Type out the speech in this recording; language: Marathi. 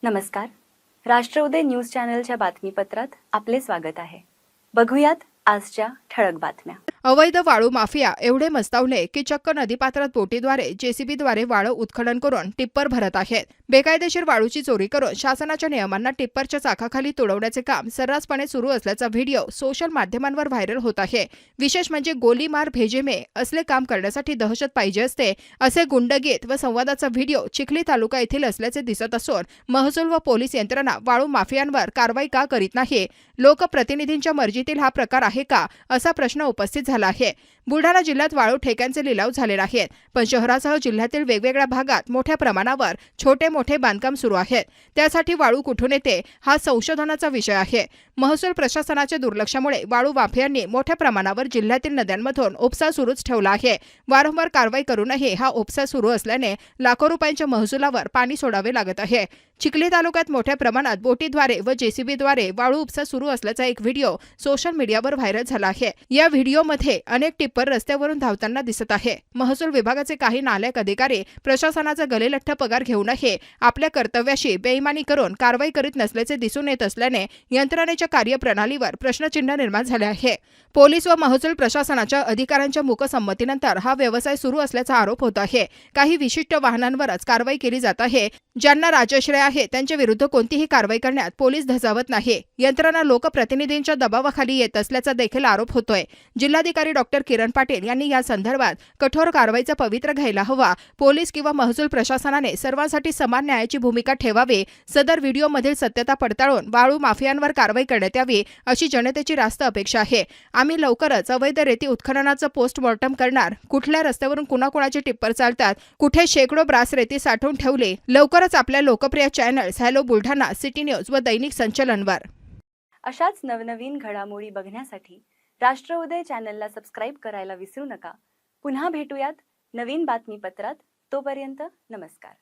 नमस्कार. राष्ट्रउदय न्यूज चॅनलच्या बातमीपत्रात आपले स्वागत आहे. बघूयात आजच्या ठळक बातम्या. अवैध वाळू माफिया एवढे मस्तावले की चक्क नदीपात्रात बोटीद्वारे जेसीबीद्वारे वाळू उत्खनन करून टिप्पर भरत आहेत. बेकायदेशीर वाळूची चोरी करून शासनाच्या नियमांना टिप्परच्या चाकाखाली तुडवण्याचे काम सर्रासपणे सुरू असल्याचा व्हिडिओ सोशल माध्यमांवर व्हायरल होत आहे. विशेष म्हणजे गोली मार भेजे में असले काम करण्यासाठी दहशत पाहिजे असते असे गुंडगीत व संवादाचा व्हिडिओ चिखली तालुका येथील असल्याचे दिसत असून महसूल व पोलीस यंत्रणा वाळू माफियांवर कारवाई का करीत नाही? लोकप्रतिनिधींच्या मर्जीतील हा प्रकार आहे का असा प्रश्न उपस्थित झाला आहे. बुलढाणा जिल्ह्यात वाळू ठेक्यांचे लिलाव झाले आहेत, पण शहरासह जिल्ह्यातील वेगवेगळ्या भागात मोठ्या प्रमाणावर छोटे मोठे बांधकाम सुरू आहेत. त्यासाठी वाळू कुठून येते हा संशोधनाचा विषय आहे. महसूल प्रशासनाच्या दुर्लक्षामुळे वाळू माफियांनी मोठ्या प्रमाणावर जिल्ह्यातील नद्यांमधून उपसा सुरूच ठेवला आहे. वारंवार कारवाई करूनही हा उपसा सुरू असल्याने लाखो रुपयांच्या महसुलावर पाणी सोडावे लागत आहे. चिखली तालुक्यात मोठ्या प्रमाणात बोटीद्वारे व जेसीबीद्वारे वाळू उपसा सुरू असल्याचा एक व्हिडिओ सोशल मीडियावर व्हायरल झाला आहे. या व्हिडिओमध्ये अनेक टिप्पर रस्त्यावरून धावताना दिसत आहे. महसूल विभागाचे काही नालायक अधिकारी प्रशासनाचा गलेलठ्ठ पगार घेऊनही आपल्या कर्तव्याशी बेईमानी करून कारवाई करीत नसल्याचे दिसून येत असल्याने यंत्रणेच्या कार्यप्रणालीवर प्रश्नचिन्ह निर्माण झाले आहे. पोलीस व महसूल प्रशासनाच्या अधिकाऱ्यांच्या मूकसंमतीनंतर हा व्यवसाय सुरू असल्याचा आरोप होत आहे. काही विशिष्ट वाहनांवरच कारवाई केली जात आहे. ज्यांना राजश्रय आहे त्यांच्या विरुद्ध कोणतीही कारवाई करण्यात पोलीस धजावत नाही. यंत्रणा लोकप्रतिनिधींच्या दबावाखाली येत असल्याचा देखील आरोप होतोय. जिल्हाधिकारी डॉक्टर किरण पाटील यांनी या संदर्भात कठोर कारवाईचा पवित्रा घ्यायला हवा. पोलीस किंवा महसूल प्रशासनाने सर्वांसाठी समान न्यायाची भूमिका ठेवावी. सदर व्हिडिओमधील सत्यता पडताळून वाळू माफियांवर कारवाई करण्यात यावी अशी जनतेची रास्त अपेक्षा आहे. आम्ही लवकरच अवैध रेती उत्खननाचं पोस्टमॉर्टम करणार. कुठल्या रस्त्यावरून कुणाकुणाचे टिप्पर चालतात, कुठे शेकडो ब्रास रेती साठवून ठेवली. लवकरच आपल्या लोकप्रिय channels hello Buldhana, city news व दैनिक संचलनवर. अशाच नवनवीन घडामोडी बघण्यासाठी राष्ट्रउदय चॅनलला सबस्क्राईब करायला विसरू नका. पुन्हा भेटूयात नवीन बातमीपत्रात. तोपर्यंत नमस्कार.